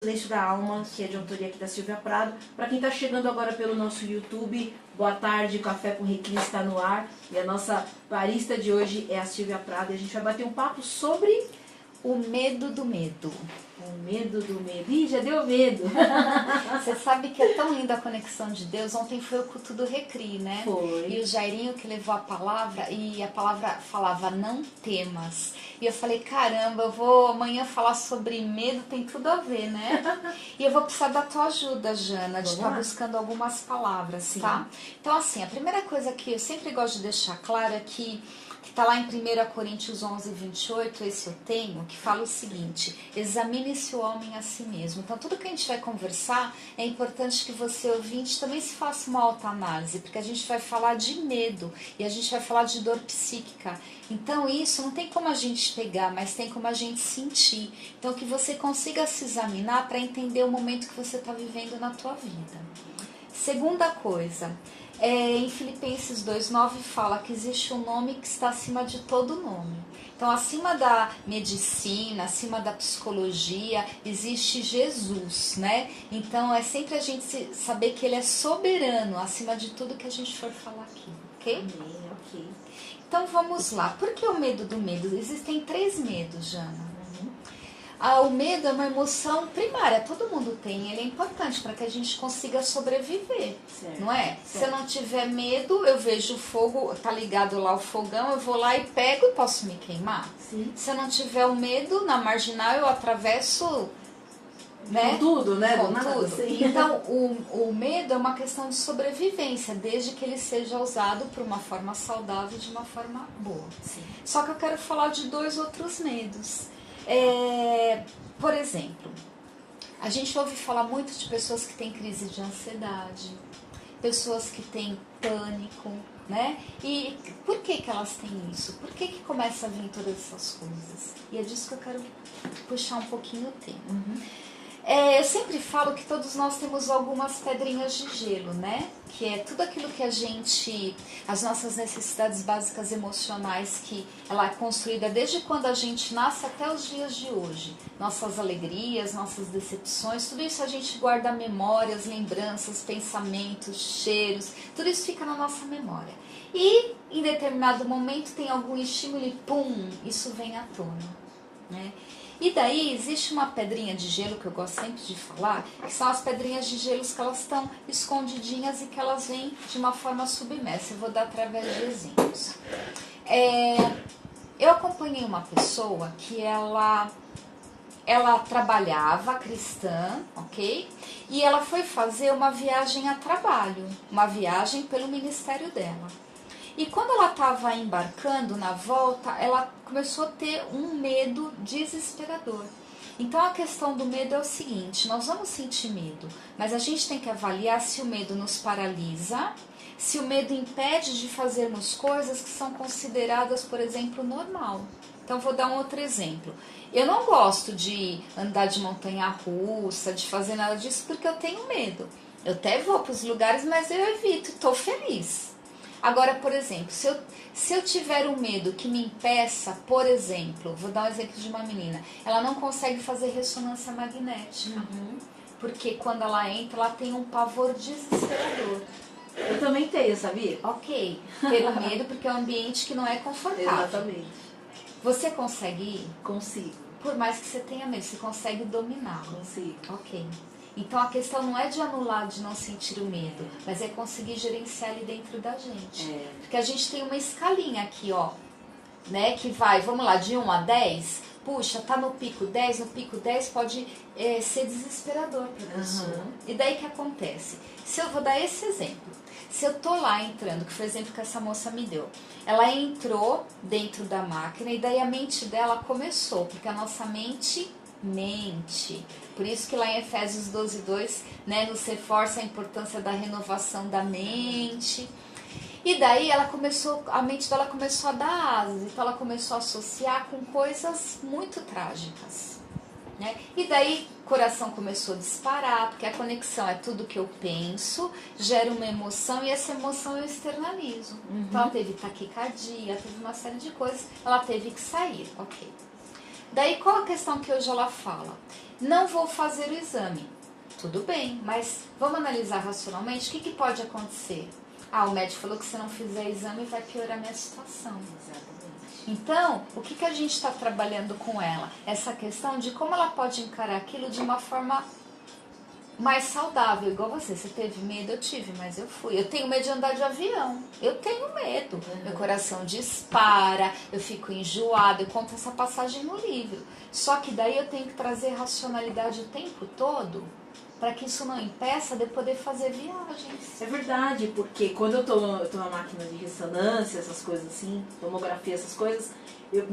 Silêncio da Alma, que é de autoria aqui da Silvia Prado. Para quem está chegando agora pelo nosso YouTube, boa tarde, Café com Requinte está no ar. E a nossa barista de hoje é a Silvia Prado. E a gente vai bater um papo sobre o medo do medo. O medo do medo. Ih, já deu medo. Você sabe que é tão linda a conexão de Deus. Ontem foi o culto do Recri, né? Foi. E o Jairinho que levou a palavra, e a palavra falava, não temas. E eu falei, caramba, eu vou amanhã falar sobre medo, tem tudo a ver, né? E eu vou precisar da tua ajuda, Jana, de estar buscando algumas palavras, sim, tá? Então, assim, a primeira coisa que eu sempre gosto de deixar claro é que está lá em 1 Coríntios 11, 28, esse eu tenho, que fala o seguinte: examine-se o homem a si mesmo. Então, tudo que a gente vai conversar, é importante que você, ouvinte, também se faça uma autoanálise, porque a gente vai falar de medo e a gente vai falar de dor psíquica. Então, isso não tem como a gente pegar, mas tem como a gente sentir. Então, que você consiga se examinar para entender o momento que você está vivendo na tua vida. Segunda coisa, em Filipenses 2,9 fala que existe um nome que está acima de todo nome. Então, acima da medicina, acima da psicologia, existe Jesus, né? Então, é sempre a gente saber que Ele é soberano, acima de tudo que a gente for falar aqui, ok? Ok. Então, vamos lá. Por que o medo do medo? Existem 3 medos, Jana. O medo é uma emoção primária, todo mundo tem, ele é importante para que a gente consiga sobreviver, certo, não é? Certo. Se eu não tiver medo, eu vejo o fogo, tá ligado lá o fogão, eu vou lá e pego e posso me queimar. Sim. Se eu não tiver o medo, na marginal eu atravesso, né? Com tudo, né? Com tudo. Então, o medo é uma questão de sobrevivência, desde que ele seja usado por uma forma saudável, de uma forma boa. Sim. Só que eu quero falar de 2 outros medos. Por exemplo, a gente ouve falar muito de pessoas que têm crise de ansiedade, pessoas que têm pânico, né? E por que elas têm isso? Por que começa a vir todas essas coisas? E é disso que eu quero puxar um pouquinho o tema. Eu sempre falo que todos nós temos algumas pedrinhas de gelo, né? Que é tudo aquilo que a gente, as nossas necessidades básicas emocionais, que ela é construída desde quando a gente nasce até os dias de hoje. Nossas alegrias, nossas decepções, tudo isso a gente guarda memórias, lembranças, pensamentos, cheiros, tudo isso fica na nossa memória. E em determinado momento tem algum estímulo e pum, isso vem à tona, né? E daí existe uma pedrinha de gelo que eu gosto sempre de falar, que são as pedrinhas de gelo que elas estão escondidinhas e que elas vêm de uma forma submersa. Eu vou dar através de exemplos. Eu acompanhei uma pessoa que ela trabalhava cristã, ok? E ela foi fazer uma viagem a trabalho, uma viagem pelo ministério dela. E quando ela estava embarcando na volta, ela começou a ter um medo desesperador. Então a questão do medo é o seguinte: nós vamos sentir medo, mas a gente tem que avaliar se o medo nos paralisa, se o medo impede de fazermos coisas que são consideradas, por exemplo, normal. Então vou dar um outro exemplo. Eu não gosto de andar de montanha-russa, de fazer nada disso, porque eu tenho medo. Eu até vou para os lugares, mas eu evito, estou feliz. Agora, por exemplo, se eu tiver um medo que me impeça, por exemplo, vou dar um exemplo de uma menina, ela não consegue fazer ressonância magnética, porque quando ela entra, ela tem um pavor desesperador. Eu também tenho, sabia? Ok, ter o medo porque é um ambiente que não é confortável. Exatamente. Você consegue ir? Consigo. Por mais que você tenha medo, você consegue dominá-lo? Consigo. Ok. Então a questão não é de anular, de não sentir o medo, mas é conseguir gerenciar ele dentro da gente. Porque a gente tem uma escalinha aqui, ó, né, que vai, vamos lá, de 1 a 10, puxa, tá no pico 10, no pico 10 pode ser desesperador para a pessoa. E daí que acontece? Se eu vou dar esse exemplo, se eu tô lá entrando, que foi o exemplo que essa moça me deu, ela entrou dentro da máquina e daí a mente dela começou, porque a nossa mente. Por isso que lá em Efésios 12:2, né, nos reforça a importância da renovação da mente. E daí a mente dela começou a dar asas, então ela começou a associar com coisas muito trágicas, né? E daí o coração começou a disparar, porque a conexão é tudo que eu penso, gera uma emoção e essa emoção eu externalizo. Então ela teve taquicardia, teve uma série de coisas, ela teve que sair, ok. Daí qual a questão que hoje ela fala? Não vou fazer o exame. Tudo bem, mas vamos analisar racionalmente, o que pode acontecer? O médico falou que se não fizer exame vai piorar a minha situação. Exatamente. Então, o que a gente está trabalhando com ela? Essa questão de como ela pode encarar aquilo de uma forma mais saudável, igual você. Você teve medo? Eu tive, mas eu fui. Eu tenho medo de andar de avião. Eu tenho medo. Meu coração dispara, eu fico enjoada. Eu conto essa passagem no livro. Só que daí eu tenho que trazer racionalidade o tempo todo para que isso não impeça de poder fazer viagens. É verdade, porque quando eu tô na máquina de ressonância, essas coisas assim, tomografia, essas coisas, eu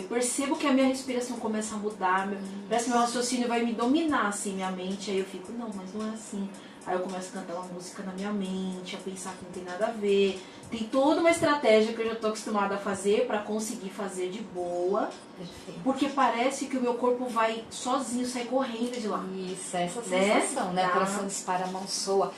percebo que a minha respiração começa a mudar, parece que meu raciocínio vai me dominar, assim, minha mente, aí eu fico, não, mas não é assim. Aí eu começo a cantar uma música na minha mente, a pensar que não tem nada a ver. Tem toda uma estratégia que eu já estou acostumada a fazer para conseguir fazer de boa. Perfeito. Porque parece que o meu corpo vai sozinho sair correndo de lá. Isso, essa sensação, né? Tá. O coração dispara, a mão soa.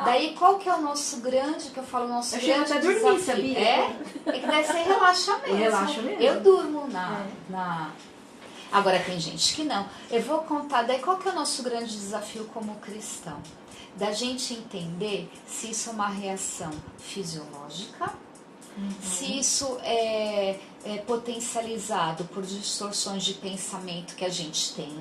Daí qual que é o nosso grande, que eu falo, nosso eu grande chego até desafio? dormir, sabia? É que deve ser relaxa mesmo. Relaxa mesmo. Eu durmo na... Agora tem gente que não. Eu vou contar, daí qual que é o nosso grande desafio como cristão? Da gente entender se isso é uma reação fisiológica, se isso é potencializado por distorções de pensamento que a gente tem,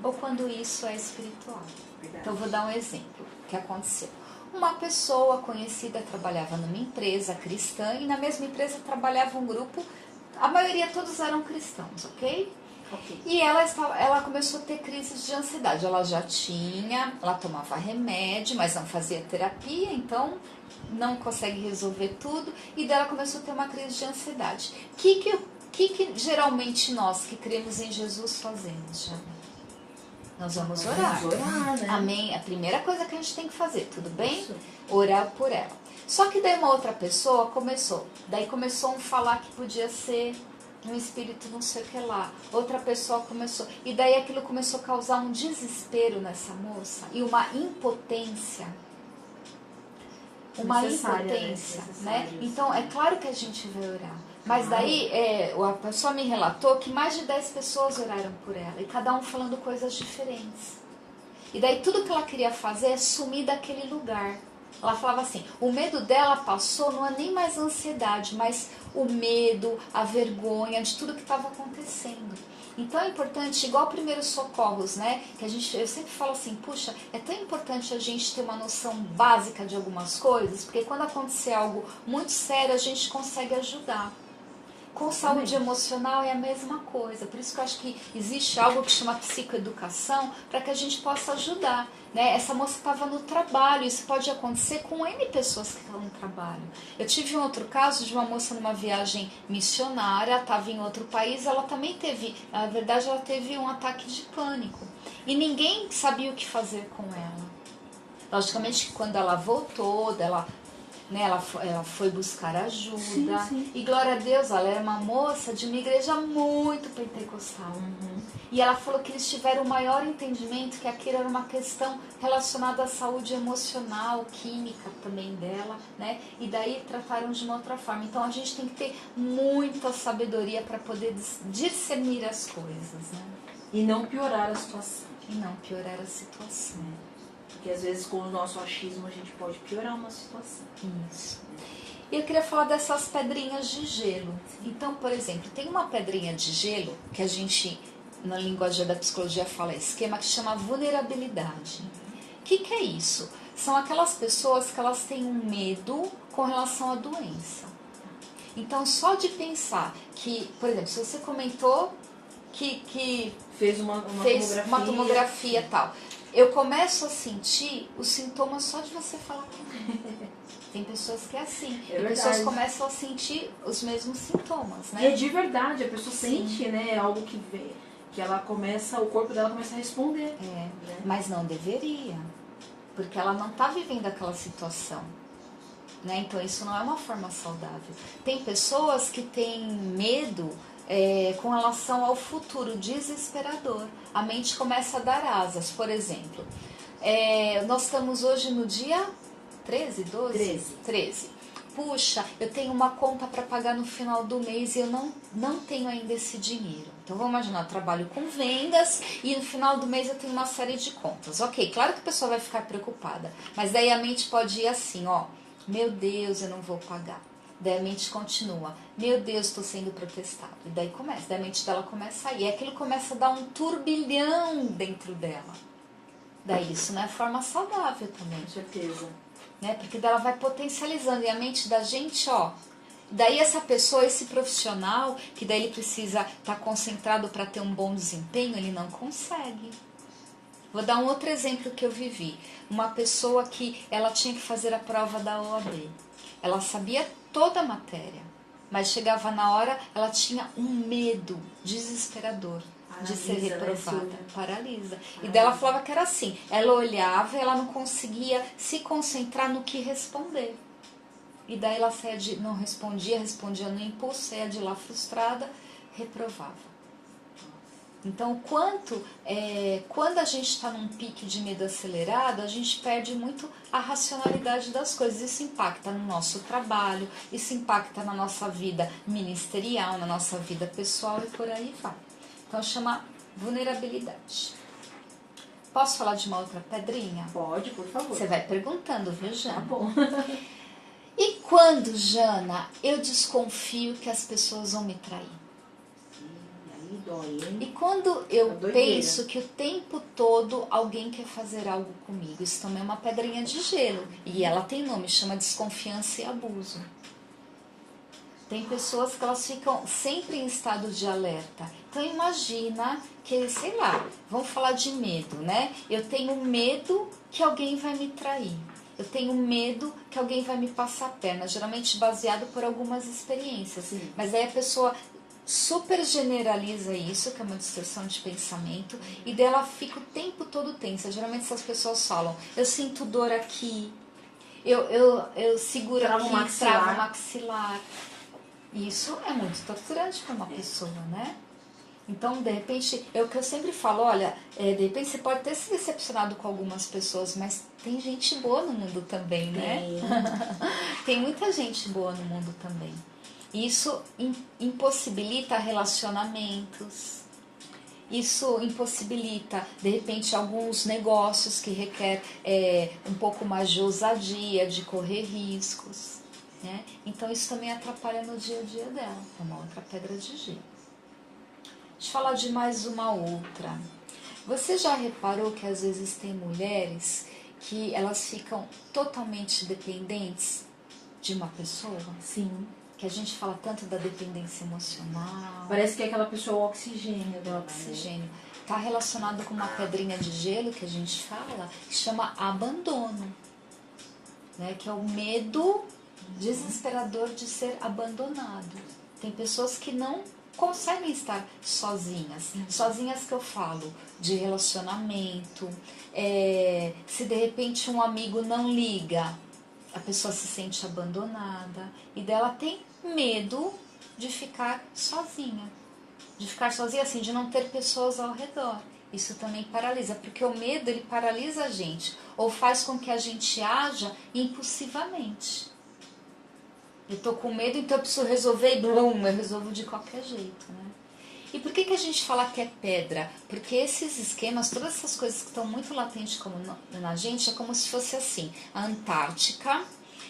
ou quando isso é espiritual. Verdade. Então, eu vou dar um exemplo que aconteceu. Uma pessoa conhecida trabalhava numa empresa cristã e na mesma empresa trabalhava um grupo, a maioria todos eram cristãos, ok? E ela começou a ter crises de ansiedade. Ela tomava remédio, mas não fazia terapia, então não consegue resolver tudo. E daí ela começou a ter uma crise de ansiedade. O que geralmente nós que cremos em Jesus fazemos, Jana? Nós vamos orar. Vamos orar, né? Amém? A primeira coisa que a gente tem que fazer, tudo bem? Isso. Orar por ela. Só que daí uma outra pessoa começou a falar que podia ser um espírito não sei o que lá. Outra pessoa começou. E daí aquilo começou a causar um desespero nessa moça e uma impotência. Né? Então é claro que a gente vai orar. Mas daí a pessoa me relatou que mais de 10 pessoas oraram por ela. E cada um falando coisas diferentes. E daí tudo que ela queria fazer é sumir daquele lugar. Ela falava assim, o medo dela passou, não é nem mais ansiedade, mas o medo, a vergonha de tudo que estava acontecendo. Então é importante, igual primeiros socorros, né? Que eu sempre falo assim, puxa, é tão importante a gente ter uma noção básica de algumas coisas, porque quando acontecer algo muito sério, a gente consegue ajudar. Com saúde emocional é a mesma coisa, por isso que eu acho que existe algo que chama psicoeducação, para que a gente possa ajudar. Né? Essa moça estava no trabalho, isso pode acontecer com N pessoas que estão no trabalho. Eu tive um outro caso de uma moça numa viagem missionária, estava em outro país, ela também teve, na verdade ela teve um ataque de pânico. E ninguém sabia o que fazer com ela. Logicamente que quando ela voltou, ela foi buscar ajuda. Sim. E glória a Deus, ela era uma moça de uma igreja muito pentecostal. E ela falou que eles tiveram o maior entendimento que aquilo era uma questão relacionada à saúde emocional, química também dela, né? E daí trataram de uma outra forma. Então a gente tem que ter muita sabedoria para poder discernir as coisas, né? E não piorar a situação. Porque às vezes com o nosso achismo a gente pode piorar uma situação. Isso. E eu queria falar dessas pedrinhas de gelo. Então, por exemplo, tem uma pedrinha de gelo que a gente, na linguagem da psicologia, fala esquema que chama vulnerabilidade. O que é isso? São aquelas pessoas que elas têm um medo com relação à doença. Então, só de pensar que, por exemplo, se você comentou que fez uma tomografia e tal, eu começo a sentir os sintomas só de você falar comigo. Tem pessoas que é assim. E pessoas começam a sentir os mesmos sintomas, né? E é de verdade, a pessoa sente, né? Algo que vem, que ela começa, o corpo dela começa a responder. Né? Mas não deveria. Porque ela não está vivendo aquela situação. Né? Então isso não é uma forma saudável. Tem pessoas que têm medo com relação ao futuro, desesperador. A mente começa a dar asas. Por exemplo, nós estamos hoje no dia 13, 12? 13. 13. puxa, eu tenho uma conta para pagar no final do mês e eu não tenho ainda esse dinheiro. Então vamos imaginar, eu trabalho com vendas e no final do mês eu tenho uma série de contas. Ok, claro que a pessoa vai ficar preocupada, mas daí a mente pode ir assim, ó, meu Deus, eu não vou pagar. Daí a mente continua, meu Deus, estou sendo protestado. E daí a mente dela começa a ir, e aquilo começa a dar um turbilhão dentro dela. Daí isso não é forma saudável também. Com certeza. Né? Porque daí ela vai potencializando, e a mente da gente, ó, daí essa pessoa, esse profissional, que daí ele precisa estar concentrado para ter um bom desempenho, ele não consegue. Vou dar um outro exemplo que eu vivi. Uma pessoa que ela tinha que fazer a prova da OAB. Ela sabia toda a matéria, mas chegava na hora, ela tinha um medo desesperador de ser reprovada. Paralisa. E dela falava que era assim, ela olhava e ela não conseguia se concentrar no que responder. E daí ela saía não respondia no impulso, saía de lá frustrada, reprovava. Então, quando a gente está num pique de medo acelerado, a gente perde muito a racionalidade das coisas. Isso impacta no nosso trabalho, isso impacta na nossa vida ministerial, na nossa vida pessoal e por aí vai. Então, chama vulnerabilidade. Posso falar de uma outra pedrinha? Pode, por favor. Você vai perguntando, viu, Jana? Tá bom. E quando, Jana, eu desconfio que as pessoas vão me trair? Dói, hein? E quando eu penso que o tempo todo alguém quer fazer algo comigo, isso também é uma pedrinha de gelo. E ela tem nome, chama desconfiança e abuso. Tem pessoas que elas ficam sempre em estado de alerta. Então imagina que, sei lá, vamos falar de medo, né? Eu tenho medo que alguém vai me trair. Eu tenho medo que alguém vai me passar a perna, geralmente baseado por algumas experiências. Sim. Mas aí a pessoa super generaliza isso, que é uma distorção de pensamento, e dela fica o tempo todo tensa. Geralmente essas pessoas falam, eu sinto dor aqui, eu seguro travo aqui, travo o maxilar. Isso é muito torturante para uma pessoa, né? Então, de repente, é o que eu sempre falo, olha, de repente você pode ter se decepcionado com algumas pessoas, mas tem gente boa no mundo também, né? Tem muita gente boa no mundo também. Isso impossibilita relacionamentos, isso impossibilita, de repente, alguns negócios que requer um pouco mais de ousadia, de correr riscos. Né? Então isso também atrapalha no dia a dia dela, é uma outra pedra de gelo. Deixa eu falar de mais uma outra. Você já reparou que às vezes tem mulheres que elas ficam totalmente dependentes de uma pessoa? Sim. Que a gente fala tanto da dependência emocional. Parece que é aquela pessoa o oxigênio dela. Oxigênio. Está relacionado com uma pedrinha de gelo que a gente fala, que chama abandono. Né? Que é o medo desesperador de ser abandonado. Tem pessoas que não conseguem estar sozinhas. Sozinhas que eu falo de relacionamento. Se de repente um amigo não liga, a pessoa se sente abandonada e dela tem medo de ficar sozinha. De ficar sozinha assim, de não ter pessoas ao redor. Isso também paralisa, porque o medo ele paralisa a gente, ou faz com que a gente haja impulsivamente. Eu tô com medo, então eu preciso resolver e blum, eu resolvo de qualquer jeito, né? E por que a gente fala que é pedra? Porque esses esquemas, todas essas coisas que estão muito latentes na gente, é como se fosse assim, a Antártica,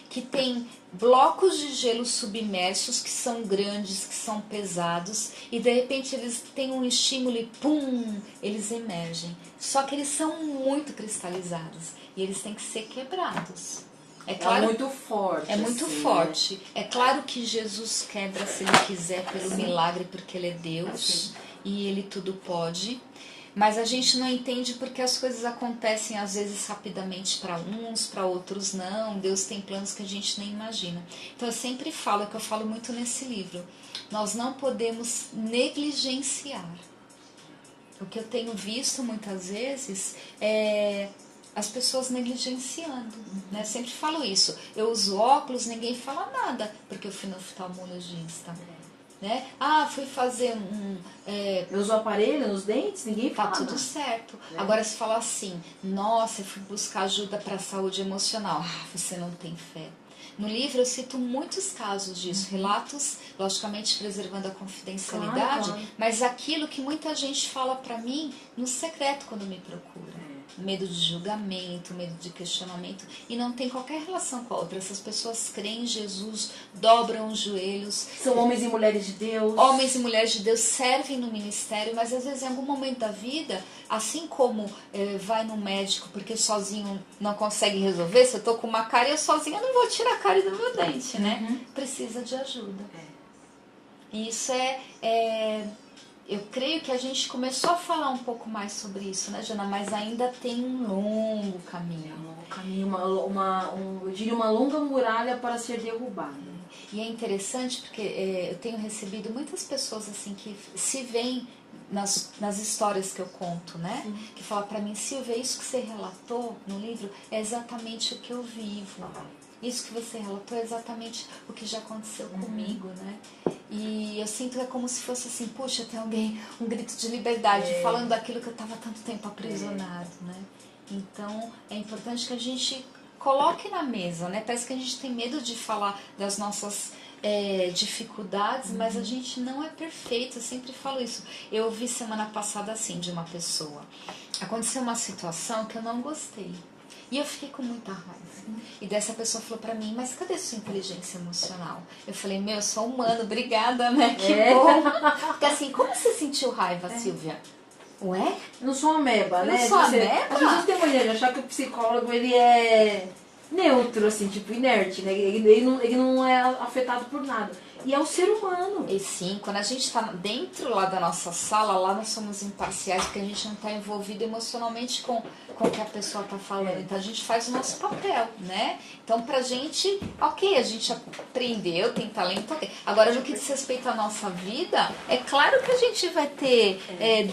que tem blocos de gelo submersos que são grandes, que são pesados, e de repente eles têm um estímulo e pum, eles emergem. Só que eles são muito cristalizados e eles têm que ser quebrados. Claro, é muito forte. É muito forte. É claro que Jesus quebra se ele quiser pelo milagre, porque ele é Deus e ele tudo pode. Mas a gente não entende porque as coisas acontecem às vezes rapidamente para uns, para outros não. Deus tem planos que a gente nem imagina. Então eu sempre falo, é que eu falo muito nesse livro, nós não podemos negligenciar. O que eu tenho visto muitas vezes é as pessoas negligenciando, né? Sempre falo isso. Eu uso óculos, ninguém fala nada, porque eu fui no oftalmologista. Né? Ah, fui fazer eu uso aparelho nos dentes, ninguém fala. Tá tudo certo. Agora se fala assim, nossa, eu fui buscar ajuda para a saúde emocional. Ah, você não tem fé. No livro eu cito muitos casos disso, relatos, logicamente preservando a confidencialidade, Claro. mas aquilo que muita gente fala pra mim no secreto quando me procura. Medo de julgamento, medo de questionamento, e não tem qualquer relação com a outra. Essas pessoas creem em Jesus, dobram os joelhos. São homens e mulheres de Deus. Homens e mulheres de Deus servem no ministério, mas às vezes em algum momento da vida, assim como vai no médico porque sozinho não consegue resolver, se eu tô com uma cárie, eu sozinha não vou tirar a cárie do meu dente, né? Precisa de ajuda. E isso eu creio que a gente começou a falar um pouco mais sobre isso, né, Jana? Mas ainda tem um longo caminho. Um longo caminho, eu diria uma longa muralha para ser derrubada. E é interessante porque eu tenho recebido muitas pessoas assim que se veem nas histórias que eu conto, né? Sim. Que falam pra mim, Silvia, isso que você relatou no livro é exatamente o que eu vivo. Isso que você relatou é exatamente o que já aconteceu comigo, né? E eu sinto que é como se fosse assim, puxa, tem alguém, um grito de liberdade, falando daquilo que eu estava tanto tempo aprisionado, né? Então, é importante que a gente coloque na mesa, né? Parece que a gente tem medo de falar das nossas dificuldades, mas a gente não é perfeito, eu sempre falo isso. Eu ouvi semana passada assim, de uma pessoa. Aconteceu uma situação que eu não gostei. E eu fiquei com muita raiva. E dessa pessoa falou pra mim, mas cadê sua inteligência emocional? Eu falei, eu sou humano, obrigada, né? Que bom. Porque assim, como você sentiu raiva, Silvia? Ué? Eu não sou uma ameba, né? Eu não sou ameba? As pessoas têm mania de achar que o psicólogo, ele é neutro, assim, tipo, inerte, né? Ele não é afetado por nada. E é o ser humano. E sim, quando a gente está dentro lá da nossa sala, lá nós somos imparciais, porque a gente não está envolvido emocionalmente com o que a pessoa está falando. Então a gente faz o nosso papel, né? Então pra gente, ok, a gente aprendeu, tem talento, ok. Agora no que diz respeito à nossa vida, é claro que a gente vai ter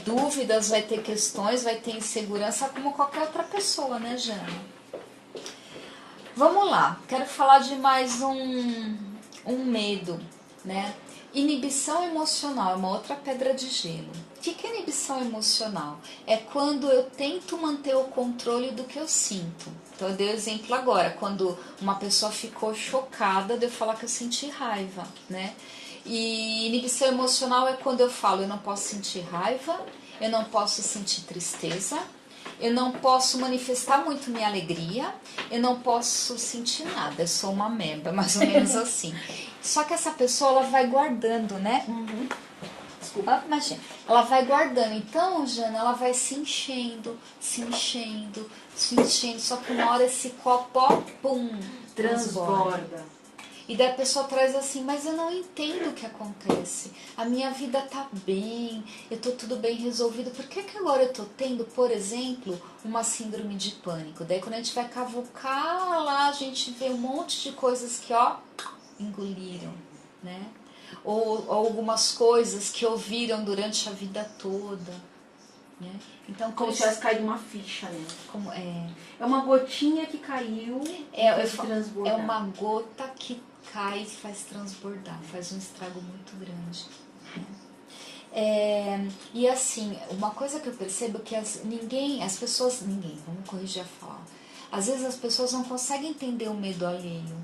dúvidas, vai ter questões, vai ter insegurança como qualquer outra pessoa, né, Jana? Vamos lá, quero falar de mais um medo, né? Inibição emocional é uma outra pedra de gelo. O que é inibição emocional? É quando eu tento manter o controle do que eu sinto. Então eu dei o exemplo agora, quando uma pessoa ficou chocada de eu falar que eu senti raiva, né? E inibição emocional é quando eu falo, eu não posso sentir raiva, eu não posso sentir tristeza, eu não posso manifestar muito minha alegria, eu não posso sentir nada, eu sou uma ameba, mais ou menos assim. Só que essa pessoa, ela vai guardando, né? Desculpa, imagina. Ela vai guardando. Então, Jana, ela vai se enchendo, se enchendo, se enchendo. Só que uma hora esse copo, ó, pum, transborda. E daí a pessoa traz assim, mas eu não entendo o que acontece. A minha vida tá bem, eu tô tudo bem resolvido. Por que agora eu tô tendo, por exemplo, uma síndrome de pânico? Daí quando a gente vai cavucar lá, a gente vê um monte de coisas que, ó, engoliram, né? Ou algumas coisas que ouviram durante a vida toda, né? Então, como se tivesse caído uma ficha, né? É uma gotinha que caiu e transbordar. É uma gota que cai e faz transbordar, faz um estrago muito grande. E assim, uma coisa que eu percebo é que vamos corrigir a fala. Às vezes as pessoas não conseguem entender o medo alheio.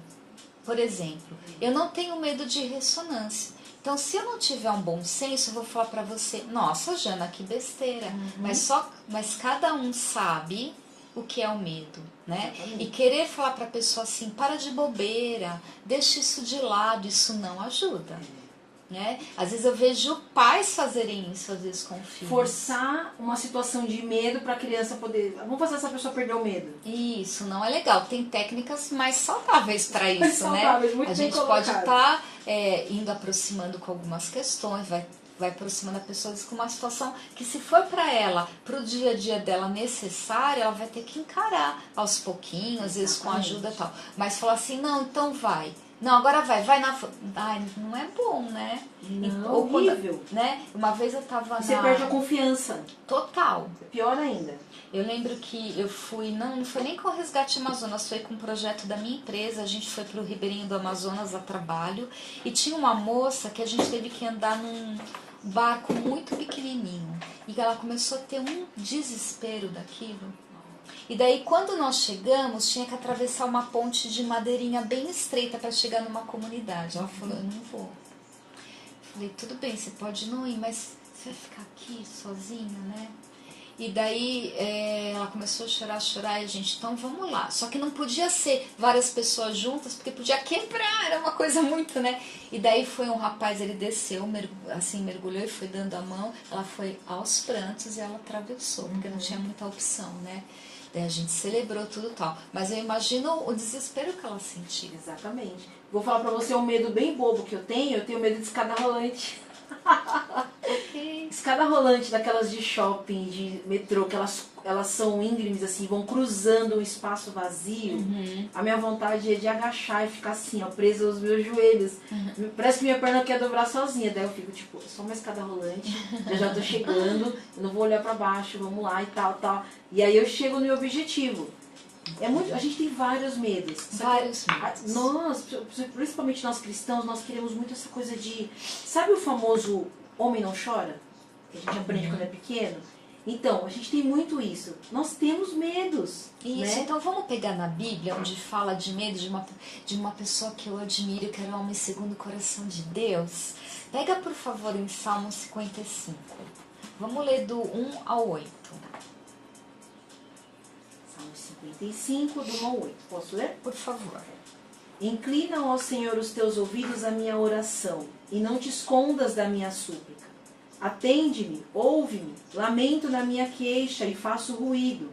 Por exemplo, eu não tenho medo de ressonância. Então, se eu não tiver um bom senso, eu vou falar pra você, nossa, Jana, que besteira. Mas cada um sabe o que é o medo, né? E querer falar pra pessoa assim, para de bobeira, deixa isso de lado, isso não ajuda. Né? Às vezes eu vejo pais fazerem isso, às vezes com filhos. Forçar uma situação de medo para a criança poder... Vamos fazer essa pessoa perder o medo. Isso, não é legal. Tem técnicas mais saudáveis para isso, saudáveis, né? Muito a gente colocado. Pode estar indo aproximando com algumas questões, vai aproximando a pessoa com uma situação que, se for para ela, para o dia a dia dela necessária, ela vai ter que encarar aos pouquinhos, às vezes com ajuda e tal. Mas falar assim, não, então vai. Não, agora vai na... Ai, não é bom, né? Não, horrível. Né? Uma vez eu tava Você perde a confiança. Total. Pior ainda. Eu lembro que eu fui, não foi nem com o Resgate Amazonas, foi com um projeto da minha empresa, a gente foi pro Ribeirinho do Amazonas a trabalho, e tinha uma moça que a gente teve que andar num barco muito pequenininho, e ela começou a ter um desespero daquilo. E daí, quando nós chegamos, tinha que atravessar uma ponte de madeirinha bem estreita para chegar numa comunidade. Ela falou, eu não vou. Eu falei, tudo bem, você pode não ir, mas você vai ficar aqui sozinha, né? E daí ela começou a chorar, e a gente, então vamos lá. Só que não podia ser várias pessoas juntas, porque podia quebrar, era uma coisa muito, né? E daí foi um rapaz, ele desceu, mergulhou e foi dando a mão. Ela foi aos prantos e ela atravessou, porque não tinha muita opção, né? Daí a gente celebrou tudo e tal. Mas eu imagino o desespero que ela sentiu. Exatamente. Vou falar pra você um medo bem bobo que eu tenho medo de escada rolante. Okay. Escada rolante daquelas de shopping, de metrô, que elas são íngremes, assim, vão cruzando um espaço vazio. A minha vontade é de agachar e ficar assim, ó, presa aos meus joelhos. Parece que minha perna quer dobrar sozinha. Daí eu fico, tipo, só uma escada rolante, já tô chegando, eu não vou olhar pra baixo, vamos lá e tal. E aí eu chego no meu objetivo. A gente tem vários medos. Vários medos. Nós, principalmente nós cristãos, nós queremos muito essa coisa de... Sabe o famoso homem não chora? Que a gente aprende quando é pequeno? Então, a gente tem muito isso. Nós temos medos. Isso, né? Então vamos pegar na Bíblia, onde fala de medo de uma pessoa que eu admiro, que era um homem segundo o coração de Deus. Pega, por favor, em Salmo 55. Vamos ler do 1 ao 8. Salmo 55, do 1 ao 8. Posso ler? Por favor. Inclina, ó Senhor, os teus ouvidos à minha oração, e não te escondas da minha súplica. Atende-me, ouve-me, lamento na minha queixa e faço ruído.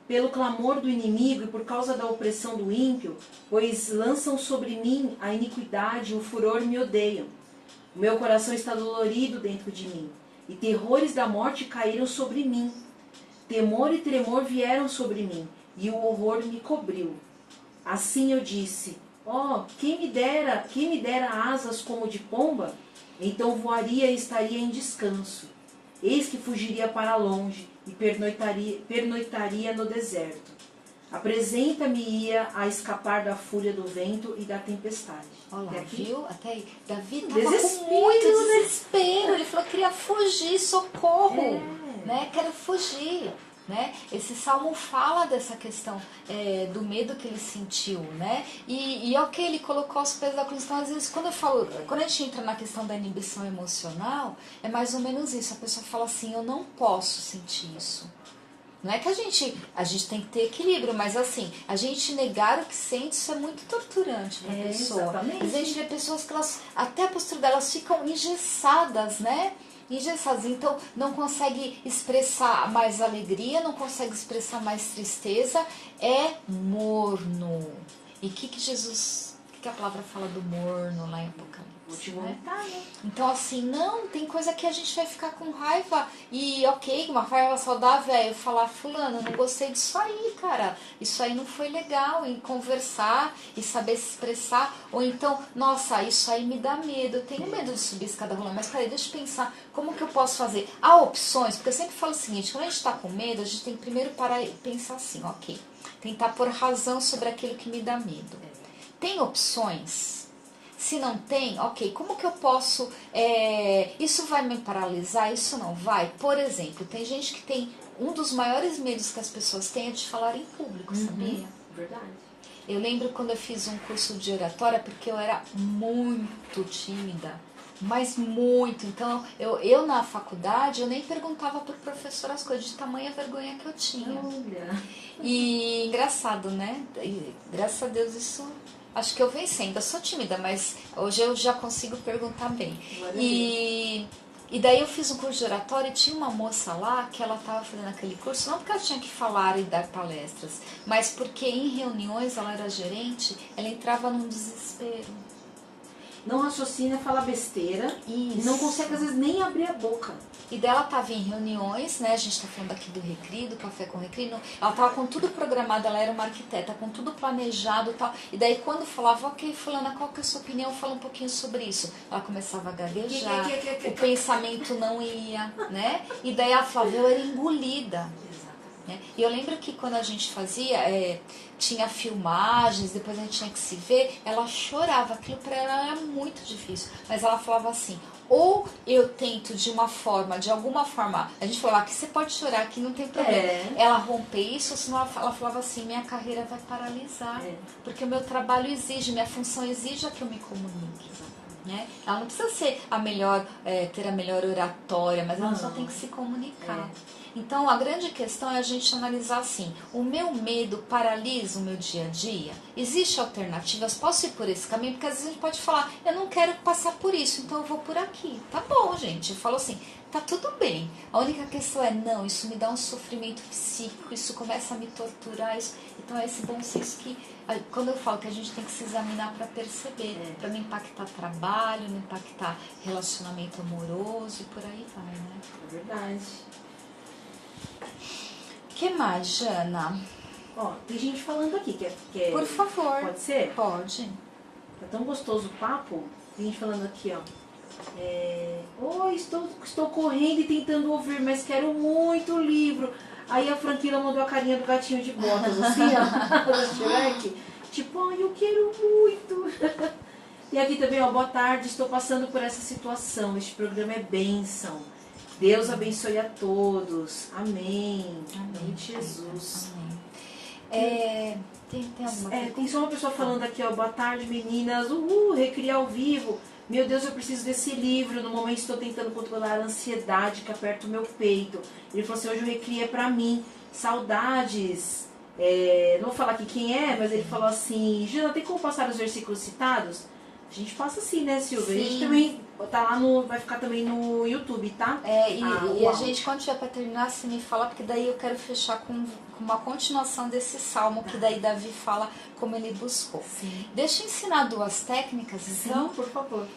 Pelo clamor do inimigo e por causa da opressão do ímpio, pois lançam sobre mim a iniquidade e o furor me odeiam. O meu coração está dolorido dentro de mim, e terrores da morte caíram sobre mim. Temor e tremor vieram sobre mim, e o horror me cobriu. Assim eu disse, quem me dera asas como de pomba, então voaria e estaria em descanso. Eis que fugiria para longe e pernoitaria no deserto. Apresenta-me-ia a escapar da fúria do vento e da tempestade. Olha lá, viu? Até aí. Davi estava Desespero, com muito desespero. Ele falou que queria fugir, socorro. Né? Quero fugir. Né? Esse salmo fala dessa questão do medo que ele sentiu, né? E ok, ele colocou os pés da cruz. Então, às vezes, quando a gente entra na questão da inibição emocional, é mais ou menos isso. A pessoa fala assim, eu não posso sentir isso. Não é que a gente tem que ter equilíbrio, mas assim, a gente negar o que sente, isso é muito torturante para a pessoa. Exatamente. A gente vê pessoas que até a postura delas ficam engessadas, né? Engessadas, então não consegue expressar mais alegria, não consegue expressar mais tristeza, é morno. E o que a palavra fala do morno lá em Apocalipse? Vou te vomitar, né? Então assim, não, tem coisa que a gente vai ficar com raiva e ok, uma raiva saudável é eu falar, fulano, não gostei disso aí, cara, isso aí não foi legal, em conversar e saber se expressar, ou então, nossa, isso aí me dá medo, eu tenho medo de subir escada rolante, mas peraí, deixa eu pensar, como que eu posso fazer? Há opções, porque eu sempre falo o seguinte, quando a gente está com medo, a gente tem que primeiro parar e pensar assim, ok, tentar pôr razão sobre aquilo que me dá medo. Tem opções? Se não tem, ok, como que eu posso... isso vai me paralisar? Isso não vai? Por exemplo, tem gente que tem... Um dos maiores medos que as pessoas têm é de falar em público, sabia? Verdade. Eu lembro quando eu fiz um curso de oratória, porque eu era muito tímida, mas muito. Então, eu na faculdade, eu nem perguntava pro professor as coisas, de tamanha vergonha que eu tinha. Olha. E engraçado, né? E, graças a Deus isso... Acho que eu venci, ainda sou tímida, mas hoje eu já consigo perguntar bem. E daí eu fiz um curso de oratória e tinha uma moça lá que ela estava fazendo aquele curso, não porque ela tinha que falar e dar palestras, mas porque em reuniões, ela era gerente, ela entrava num desespero. Não raciocina, fala besteira. Isso. E não consegue, às vezes, nem abrir a boca. E dela estava em reuniões, né? A gente está falando aqui do Recri, do Café com Recri. Ela estava com tudo programado, ela era uma arquiteta, com tudo planejado e tal. E daí quando falava, ok, fulana, qual que é a sua opinião? Fala um pouquinho sobre isso. Ela começava a gaguejar, o pensamento não ia, né? E daí ela falava, eu era engolida. Né? E eu lembro que quando a gente fazia, tinha filmagens, depois a gente tinha que se ver, ela chorava, aquilo para ela era muito difícil. Mas ela falava assim, Ou eu tento de alguma forma, a gente falou, aqui você pode chorar, aqui não tem problema. Ela romper isso, senão ela falava assim, minha carreira vai paralisar, porque o meu trabalho exige, minha função exige que eu me comunique. Né? Ela não precisa ser a melhor, ter a melhor oratória, mas ela só tem que se comunicar. Então, a grande questão é a gente analisar assim, o meu medo paralisa o meu dia a dia? Existem alternativas? Posso ir por esse caminho? Porque às vezes a gente pode falar, eu não quero passar por isso, então eu vou por aqui. Tá bom, gente. Eu falo assim, tá tudo bem. A única questão é, não, isso me dá um sofrimento psíquico, isso começa a me torturar. Então é esse bom senso que, quando eu falo que a gente tem que se examinar para perceber, para não impactar trabalho, não impactar relacionamento amoroso e por aí vai, né? É verdade. O que mais, Jana? Ó, tem gente falando aqui que é... Por favor. Pode ser? Pode. Tá tão gostoso o papo. Tem gente falando aqui, ó. Oi, estou correndo e tentando ouvir, mas quero muito o livro. Aí a Franquila mandou a carinha do gatinho de botas, assim, ó, do Shrek. Tipo, ai, eu quero muito. E aqui também, ó, boa tarde, estou passando por essa situação. Este programa é bênção. Deus abençoe a todos. Amém. Amém de Jesus. Amém. Tem alguma coisa? Tem só uma pessoa falando aqui, ó. Boa tarde, meninas. Recriar ao vivo. Meu Deus, eu preciso desse livro. No momento estou tentando controlar a ansiedade que aperta o meu peito. Ele falou assim, hoje o Recria é pra mim. Saudades. Não vou falar aqui quem é, mas ele falou assim, Jana, tem como passar os versículos citados? A gente passa assim, né, Silvia? Sim. A gente também tá lá vai ficar também no YouTube, tá? E a gente, quando tiver pra terminar, você me fala, porque daí eu quero fechar com uma continuação desse salmo, que daí Davi fala como ele buscou. Sim. Deixa eu ensinar duas técnicas, então. Sim, por favor.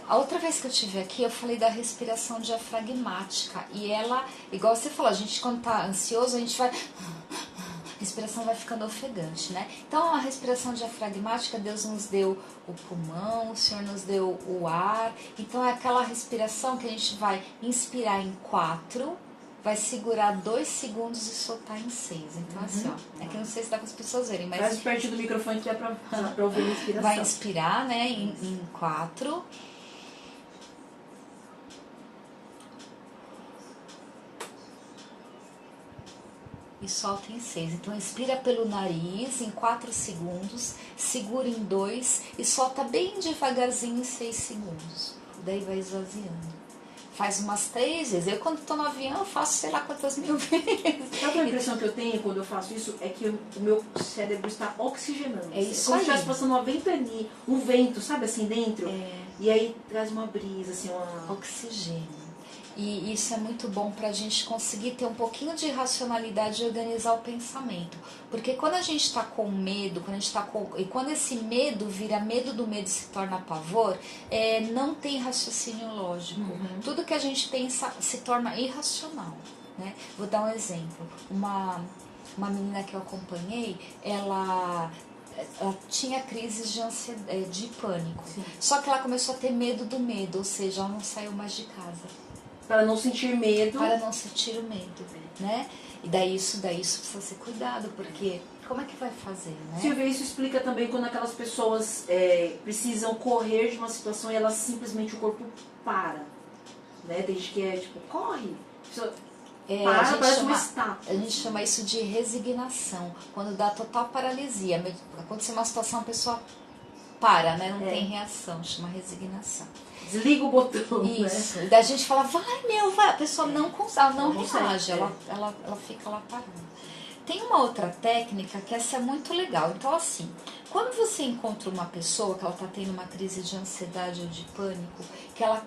A outra vez que eu estive aqui, eu falei da respiração diafragmática. E ela, igual você falou, a gente quando tá ansioso, a gente vai... A respiração vai ficando ofegante, né? Então, a respiração diafragmática, Deus nos deu o pulmão, o Senhor nos deu o ar. Então, é aquela respiração que a gente vai inspirar em 4, vai segurar 2 segundos e soltar em 6. Então, assim, ó. É que não sei se dá para as pessoas verem, mas... Mais perto do microfone que dá para ouvir a inspiração. Vai inspirar, né, em 4. E solta em 6. Então, inspira pelo nariz em 4 segundos, segura em 2 e solta bem devagarzinho em 6 segundos. Daí vai esvaziando. Faz umas 3 vezes. Eu, quando estou no avião, eu faço sei lá quantas mil vezes. Sabe a impressão que eu tenho quando eu faço isso? É que o meu cérebro está oxigenando. É isso como aí. se estivesse passando uma ventania, um vento, sabe, assim, dentro? E aí traz uma brisa, assim, uma... Oxigênio. E isso é muito bom para a gente conseguir ter um pouquinho de racionalidade e organizar o pensamento. Porque quando a gente está com medo, e quando esse medo vira medo do medo e se torna pavor, não tem raciocínio lógico. Tudo que a gente pensa se torna irracional. Né? Vou dar um exemplo. Uma menina que eu acompanhei, ela tinha crises de ansiedade, de pânico. Sim. Só que ela começou a ter medo do medo, ou seja, ela não saiu mais de casa. Para não sentir medo. Para não sentir o medo, né? E daí isso precisa ser cuidado, porque como é que vai fazer, né? Silvia, isso explica também quando aquelas pessoas precisam correr de uma situação e elas simplesmente o corpo para. Né? Tem gente que tipo, corre. A gente chama isso de resignação. Quando dá total paralisia. Acontece uma situação, a pessoa para, né? Não tem reação, chama resignação. Desliga o botão. Isso. Né? E daí a gente fala, vai. A pessoa não reage, ela fica lá parada. Tem uma outra técnica que essa é muito legal. Então, assim, quando você encontra uma pessoa que ela está tendo uma crise de ansiedade ou de pânico, que ela...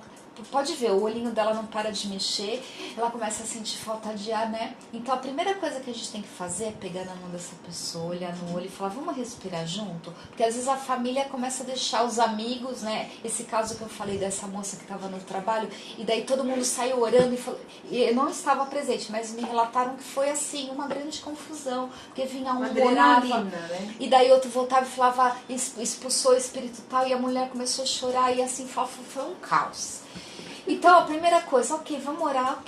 Pode ver, o olhinho dela não para de mexer, ela começa a sentir falta de ar, né? Então a primeira coisa que a gente tem que fazer é pegar na mão dessa pessoa, olhar no olho e falar, vamos respirar junto? Porque às vezes a família começa a deixar os amigos, né? Esse caso que eu falei dessa moça que estava no trabalho, e daí todo mundo saiu orando e falou, e eu não estava presente, mas me relataram que foi assim, uma grande confusão, porque vinha um orava, né? E daí outro voltava e falava, expulsou o espírito tal, e a mulher começou a chorar, e assim foi um caos. Então, a primeira coisa, vamos orar,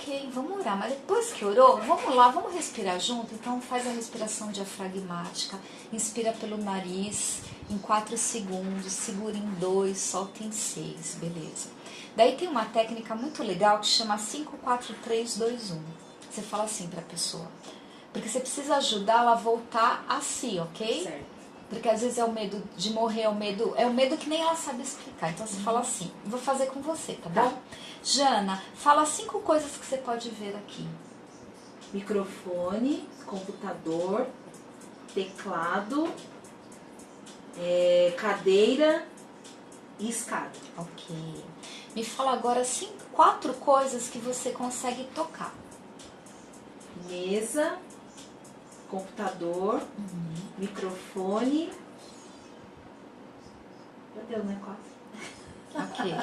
mas depois que orou, vamos lá, vamos respirar junto. Então, faz a respiração diafragmática, inspira pelo nariz em 4 segundos, segura em 2, solta em 6, beleza. Daí tem uma técnica muito legal que chama 5, 4, 3, 2, 1. Você fala assim pra pessoa, porque você precisa ajudá-la a voltar a si, ok? Certo. Porque às vezes é o medo de morrer, é o medo que nem ela sabe explicar. Então você fala assim, vou fazer com você, tá bom? Jana, fala 5 coisas que você pode ver aqui. Microfone, computador, teclado, cadeira e escada. Ok. Me fala agora 4 coisas que você consegue tocar. Mesa, computador, microfone. Já deu, né? Quase. Ok.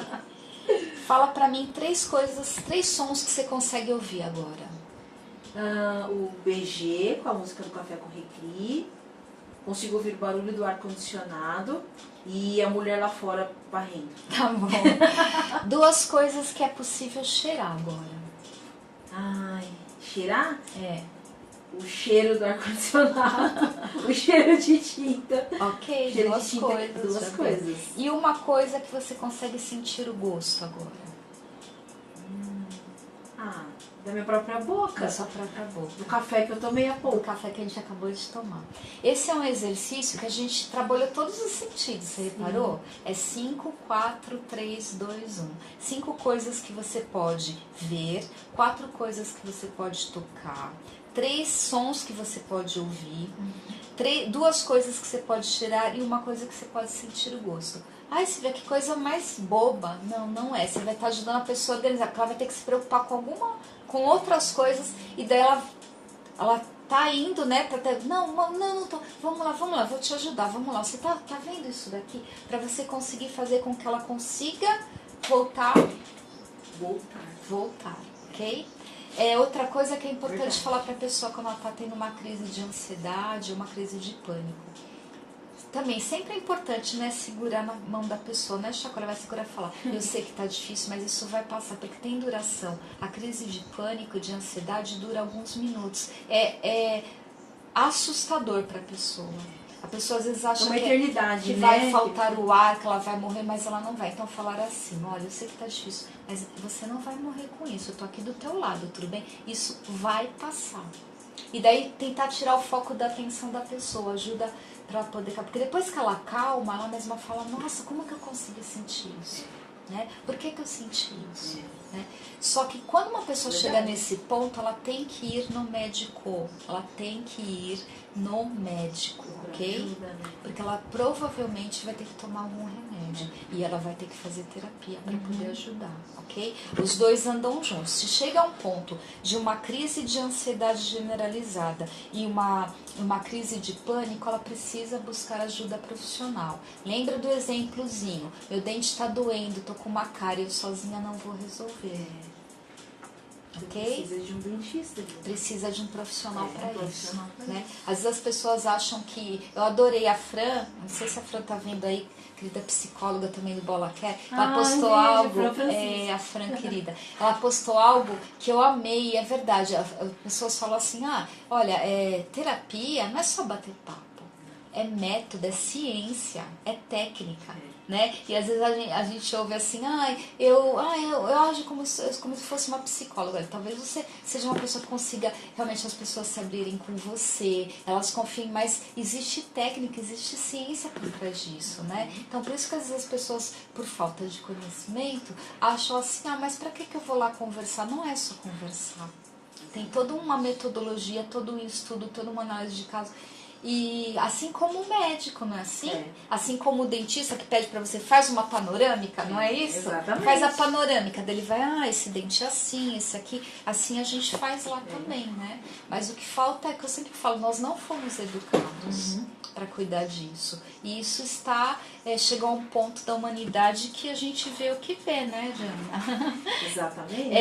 Fala pra mim 3 coisas, 3 sons que você consegue ouvir agora. O BG, com a música do Café com Recri. Consigo ouvir o barulho do ar-condicionado e a mulher lá fora varrendo. Tá bom. 2 coisas que é possível cheirar agora. Ai, cheirar? É. O cheiro do ar-condicionado, o cheiro de tinta. Ok, Cheiro duas de tinta, coisas. duas coisas. E uma coisa que você consegue sentir o gosto agora. Da minha própria boca. Da sua própria boca. Do café que eu tomei há pouco. Do café que a gente acabou de tomar. Esse é um exercício que a gente trabalha todos os sentidos, você reparou? É 5, 4, 3, 2, 1. 5 coisas que você pode ver, 4 coisas que você pode tocar, 3 sons que você pode ouvir, 2 coisas que você pode cheirar e uma coisa que você pode sentir o gosto. Ai, Silvia, que coisa mais boba. Não, não é. Você vai estar ajudando a pessoa a organizar, porque ela vai ter que se preocupar com outras coisas, e daí ela tá indo, né, pra ter, não, tô, vamos lá, vou te ajudar, vamos lá, você tá vendo isso daqui? Pra você conseguir fazer com que ela consiga voltar, ok? Outra coisa que é importante falar pra pessoa quando ela tá tendo uma crise de ansiedade, uma crise de pânico. Também, sempre é importante, né, segurar na mão da pessoa, né, chacoalhar, vai segurar e falar, eu sei que tá difícil, mas isso vai passar, porque tem duração. A crise de pânico, de ansiedade, dura alguns minutos. É assustador pra pessoa. A pessoa às vezes acha que vai faltar o ar, que ela vai morrer, mas ela não vai. Então falar assim, olha, eu sei que tá difícil, mas você não vai morrer com isso, eu tô aqui do teu lado, tudo bem? Isso vai passar. E daí tentar tirar o foco da atenção da pessoa, ajuda para poder... Porque depois que ela calma, ela mesma fala, nossa, como que eu consegui sentir isso? Né? Por que eu senti isso? Né? Só que quando uma pessoa chega nesse ponto, ela tem que ir no médico. Ela tem que ir no médico, ok? Porque ela provavelmente vai ter que tomar algum remédio. E ela vai ter que fazer terapia para poder ajudar, ok? Os dois andam juntos. Se chega a um ponto de uma crise de ansiedade generalizada e uma crise de pânico, ela precisa buscar ajuda profissional. Lembra do exemplozinho? Meu dente está doendo, tô com uma cárie, eu sozinha não vou resolver. Ok? Precisa de um dentista. Precisa de um profissional para isso. Né? Às vezes as pessoas acham que... Eu adorei a Fran, não sei se a Fran tá vendo aí, querida psicóloga também do Bola Quer. Ela postou algo, a Fran querida, ela postou algo que eu amei, é verdade. As pessoas falam assim, olha, terapia não é só bater papo. É método, é ciência, é técnica, né? E às vezes a gente ouve assim, eu ajo como se fosse uma psicóloga. Talvez você seja uma pessoa que consiga realmente as pessoas se abrirem com você, elas confiem, mas existe técnica, existe ciência por trás disso, né? Então por isso que às vezes as pessoas, por falta de conhecimento, acham assim, mas pra que eu vou lá conversar? Não é só conversar. Tem toda uma metodologia, todo um estudo, toda uma análise de caso. E assim como o médico, não é assim? Assim como o dentista que pede pra você, faz uma panorâmica, não é isso? Exatamente. Faz a panorâmica, dele vai, esse dente é assim, esse aqui, assim a gente faz lá também, né? Mas o que falta é que eu sempre falo, nós não fomos educados para cuidar disso. E isso chegou a um ponto da humanidade que a gente vê o que vê, né, Jana? Exatamente.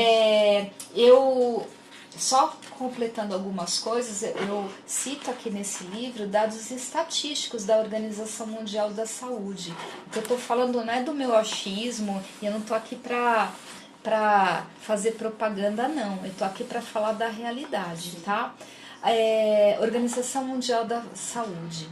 Só completando algumas coisas, eu cito aqui nesse livro dados estatísticos da Organização Mundial da Saúde. O que eu estou falando não é do meu achismo, e eu não estou aqui para fazer propaganda, não. Eu estou aqui para falar da realidade, tá? Organização Mundial da Saúde.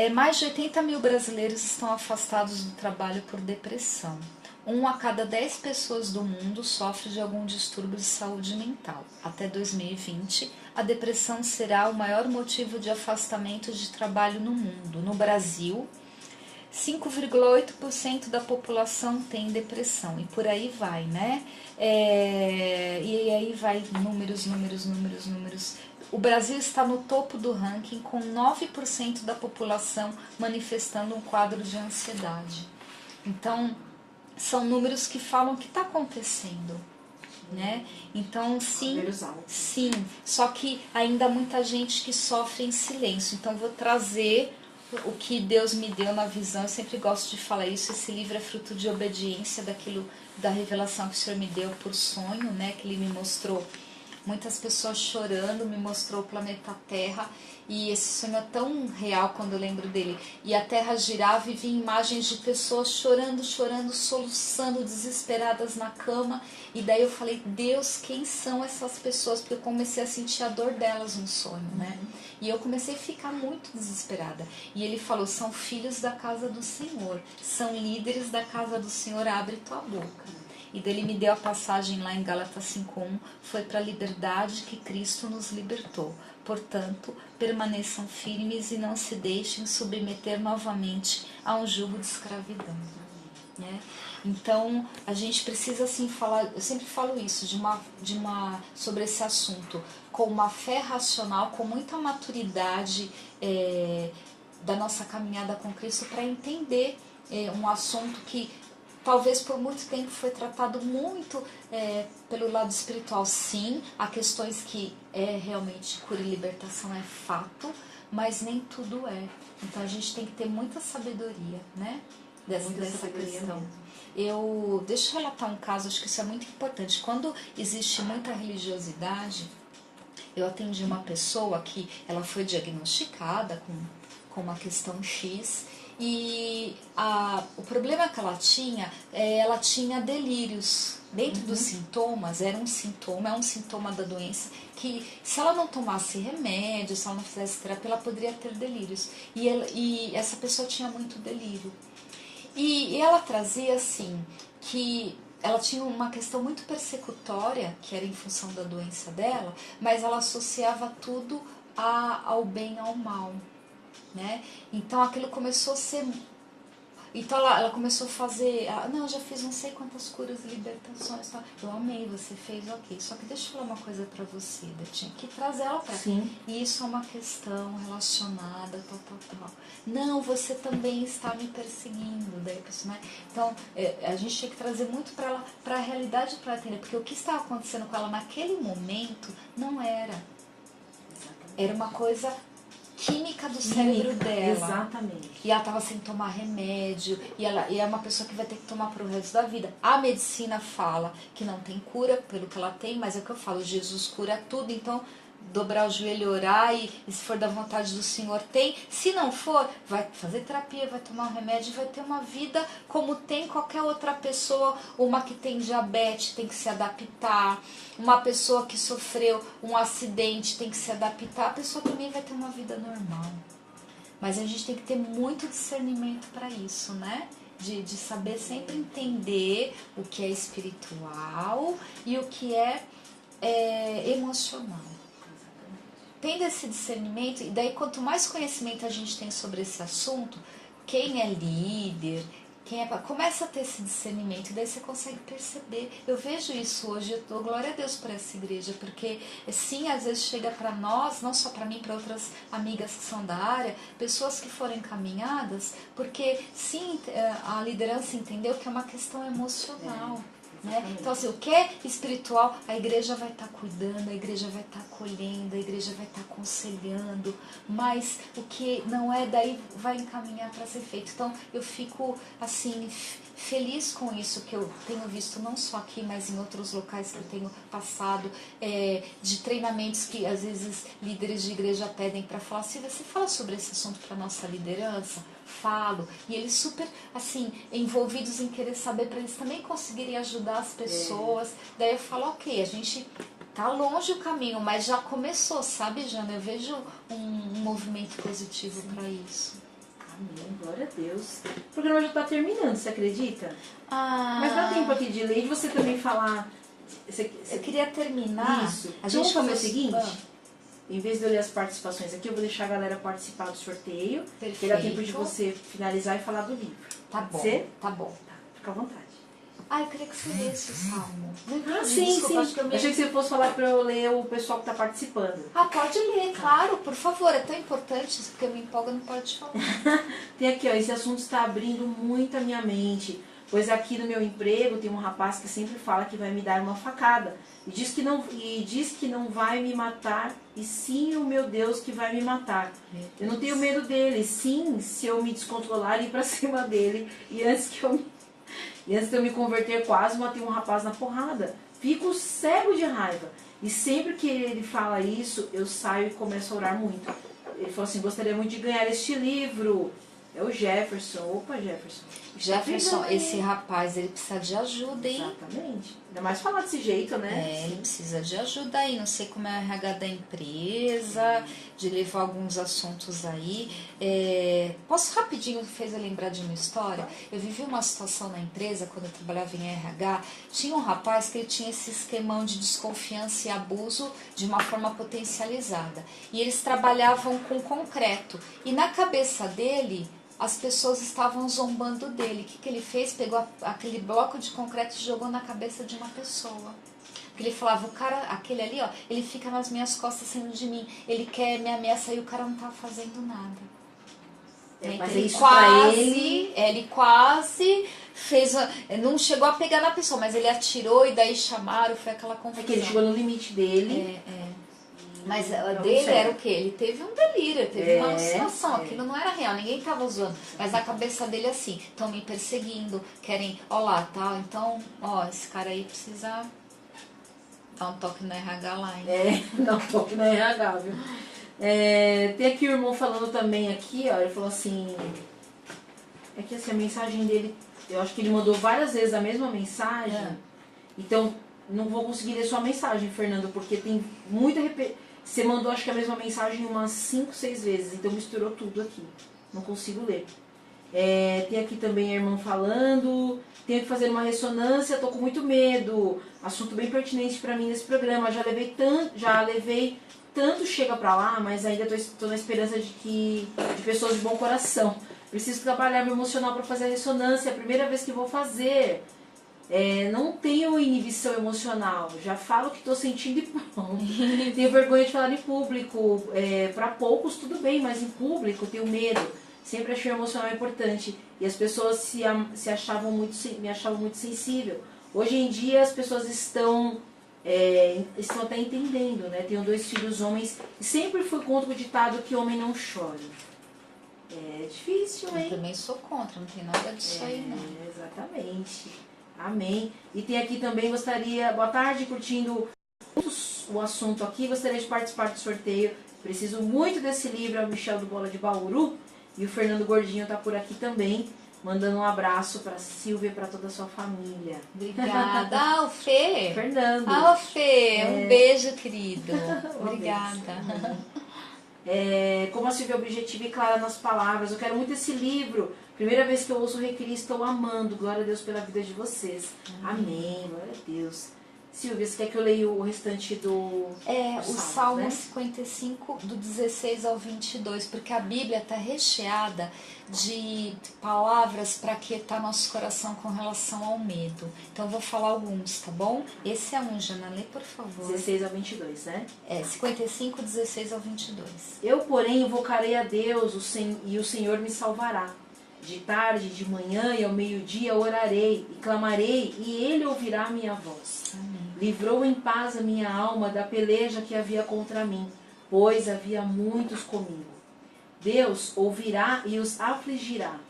Mais de 80 mil brasileiros estão afastados do trabalho por depressão. 1 a cada 10 pessoas do mundo sofre de algum distúrbio de saúde mental. Até 2020, a depressão será o maior motivo de afastamento de trabalho no mundo. No Brasil, 5,8% da população tem depressão, e por aí vai, né? E aí vai números. O Brasil está no topo do ranking, com 9% da população manifestando um quadro de ansiedade. Então, são números que falam o que está acontecendo, né? Então, sim, só que ainda há muita gente que sofre em silêncio. Então, vou trazer o que Deus me deu na visão. Eu sempre gosto de falar isso. Esse livro é fruto de obediência da revelação que o Senhor me deu por sonho, né? Que Ele me mostrou muitas pessoas chorando, me mostrou o planeta Terra, e esse sonho é tão real quando eu lembro dele. E a Terra girava e vi imagens de pessoas chorando, soluçando, desesperadas na cama. E daí eu falei, Deus, quem são essas pessoas? Porque eu comecei a sentir a dor delas no sonho, né? E eu comecei a ficar muito desesperada. E ele falou, são filhos da casa do Senhor, são líderes da casa do Senhor, abre tua boca. E dele me deu a passagem lá em Gálatas 5:1, foi para a liberdade que Cristo nos libertou. Portanto, permaneçam firmes e não se deixem submeter novamente a um jugo de escravidão. Né? Então, a gente precisa assim falar, eu sempre falo isso, sobre esse assunto, com uma fé racional, com muita maturidade da nossa caminhada com Cristo, para entender um assunto que talvez por muito tempo foi tratado muito pelo lado espiritual. Sim, há questões que realmente cura e libertação, é fato, mas nem tudo é. Então a gente tem que ter muita sabedoria, né? Dessa questão. Deixa eu relatar um caso, acho que isso é muito importante. Quando existe muita religiosidade, eu atendi uma pessoa que ela foi diagnosticada com uma questão X, e o problema que ela tinha delírios. Dentro dos sintomas, é um sintoma da doença, que se ela não tomasse remédio, se ela não fizesse terapia, ela poderia ter delírios. E essa pessoa tinha muito delírio. E ela trazia assim, que ela tinha uma questão muito persecutória, que era em função da doença dela, mas ela associava tudo ao bem, ao mal. Né? Então aquilo começou a ser... Então ela começou a fazer... eu já fiz não sei quantas curas e libertações. Tá? Eu amei, você fez, ok. Só que deixa eu falar uma coisa pra você. Eu tinha que trazer ela pra... Sim. E isso é uma questão relacionada, tal. Não, você também está me perseguindo. Daí, né? Então a gente tinha que trazer muito pra ela, pra realidade, pra ela entender. Porque o que estava acontecendo com ela naquele momento não era. Era uma coisa... química do cérebro dela. Exatamente. E ela estava sem tomar remédio, e é uma pessoa que vai ter que tomar para o resto da vida. A medicina fala que não tem cura pelo que ela tem, mas é o que eu falo, Jesus cura tudo, então dobrar o joelho e orar, e se for da vontade do Senhor tem. Se não for, vai fazer terapia, vai tomar um remédio, vai ter uma vida como tem qualquer outra pessoa. Uma que tem diabetes tem que se adaptar, uma pessoa que sofreu um acidente tem que se adaptar, a pessoa também vai ter uma vida normal. Mas a gente tem que ter muito discernimento para isso, né? De saber sempre entender o que é espiritual e o que é emocional. Tendo esse discernimento, e daí quanto mais conhecimento a gente tem sobre esse assunto, quem é líder, começa a ter esse discernimento, e daí você consegue perceber. Eu vejo isso hoje, eu dou glória a Deus por essa igreja, porque sim, às vezes chega para nós, não só para mim, para outras amigas que são da área, pessoas que foram encaminhadas, porque sim, a liderança entendeu que é uma questão emocional. Né? Então assim, o que é espiritual, a igreja vai estar cuidando, a igreja vai estar acolhendo, a igreja vai estar aconselhando, mas o que não é, daí vai encaminhar para ser feito. Então eu fico assim feliz com isso que eu tenho visto, não só aqui, mas em outros locais que eu tenho passado, de treinamentos que às vezes líderes de igreja pedem para falar. Se você fala sobre esse assunto para nossa liderança, falo, e eles super assim envolvidos em querer saber, para eles também conseguirem ajudar as pessoas. Daí eu falo, ok, a gente tá longe o caminho, mas já começou, sabe, Jana? Eu vejo um movimento positivo para isso. Amém, glória a Deus. O programa já está terminando, você acredita? Mas dá Ah, tempo aqui de ler e de você também falar. eu queria terminar. Isso. A Então gente vamos fazer o começou- seguinte. Em vez de eu ler as participações aqui, eu vou deixar a galera participar do sorteio. Perfeito. Que dá tempo de você finalizar e falar do livro. Tá Pode bom, ser? tá bom. Tá, fica à vontade. Ah, eu queria que você lesse o salmo. Não entendi, Ah, sim, desculpa, sim. acho que eu me... Achei que você fosse falar para eu ler o pessoal que está participando. Ah, pode ler, claro, por favor. É tão importante isso, porque eu me empolgo, não pode falar. Tem aqui, ó, esse assunto está abrindo muito a minha mente, pois aqui no meu emprego tem um rapaz que sempre fala que vai me dar uma facada e diz que não vai me matar, e sim o meu Deus que vai me matar. Eu não tenho medo dele, sim, se eu me descontrolar e ir para cima dele, e antes de eu me converter, quase matei um rapaz na porrada. Fico cego de raiva. E sempre que ele fala isso, eu saio e começo a orar muito. Ele falou assim, gostaria muito de ganhar este livro. É o Jefferson. Opa, Jefferson. Jefferson, Pegando esse aí. rapaz, ele precisa de ajuda, hein? Exatamente. Ainda mais falar desse jeito, né? É, ele precisa de ajuda aí, não sei como é a RH da empresa, de levar alguns assuntos aí. Posso rapidinho, fez eu lembrar de uma história? Eu vivi uma situação na empresa, quando eu trabalhava em RH, tinha um rapaz que ele tinha esse esquemão de desconfiança e abuso de uma forma potencializada. E eles trabalhavam com concreto. E na cabeça dele, as pessoas estavam zombando dele. O que ele fez? Pegou aquele bloco de concreto e jogou na cabeça de uma pessoa. Porque ele falava, o cara, aquele ali, ó, ele fica nas minhas costas saindo de mim. Ele quer me ameaçar e o cara não tá fazendo nada. Mas Ele isso quase, ele quase fez, não chegou a pegar na pessoa, mas ele atirou e daí chamaram, foi aquela confusão. É que ele chegou no limite dele. Mas a Não, dele certo. era o quê? Ele teve um delírio, ele teve uma alucinação. É. Aquilo não era real, ninguém tava usando. Mas na cabeça dele assim, estão me perseguindo, querem, ó lá, tá? Então, ó, esse cara aí precisa dar um toque no RH lá, hein? Dá um toque na RH, viu? Tem aqui o irmão falando também aqui, ó, ele falou assim, é que assim, a mensagem dele, eu acho que ele mandou várias vezes a mesma mensagem, então não vou conseguir ler sua mensagem, Fernando, porque tem muita você mandou acho que a mesma mensagem umas 5, 6 vezes, então misturou tudo aqui, não consigo ler. Tem aqui também a irmã falando, tenho que fazer uma ressonância, tô com muito medo, assunto bem pertinente para mim nesse programa, já levei tanto chega pra lá, mas ainda tô na esperança de pessoas de bom coração. Preciso trabalhar meu emocional para fazer a ressonância, é a primeira vez que vou fazer. Não tenho inibição emocional, já falo o que estou sentindo e pronto. Tenho vergonha de falar em público, para poucos tudo bem, mas em público tenho medo. Sempre achei o emocional importante e as pessoas me achavam muito sensível. Hoje em dia as pessoas estão até entendendo, né? Tenho 2 filhos homens e sempre fui contra o ditado que homem não chora. É difícil, hein? Eu também sou contra, não tem nada disso aí, não. Exatamente. Amém. E tem aqui também, boa tarde, curtindo o assunto aqui, gostaria de participar do sorteio. Preciso muito desse livro, é o Michel do Bola de Bauru. E o Fernando Gordinho tá por aqui também, mandando um abraço para Silvia e para toda a sua família. Obrigada. Ah, o Fê. Fernando. Ah, o Fê. Um beijo, querido. Obrigada. Como a Silvia é objetiva e clara nas palavras, eu quero muito esse livro. Primeira vez que eu ouço o Requeri, estou amando. Glória a Deus pela vida de vocês. Amém. Glória a Deus. Silvia, você quer que eu leia o restante do o Salmo, né? 55, do 16 ao 22, porque a Bíblia está recheada de palavras para aquietar nosso coração com relação ao medo. Então eu vou falar alguns, tá bom? Esse é um, Jana, lê por favor. 16 ao 22, né? 55, 16 ao 22. Eu, porém, invocarei a Deus e o Senhor me salvará. De tarde, de manhã e ao meio-dia orarei e clamarei, e Ele ouvirá a minha voz. Amém. Livrou em paz a minha alma da peleja que havia contra mim, pois havia muitos comigo. Deus ouvirá e os afligirá.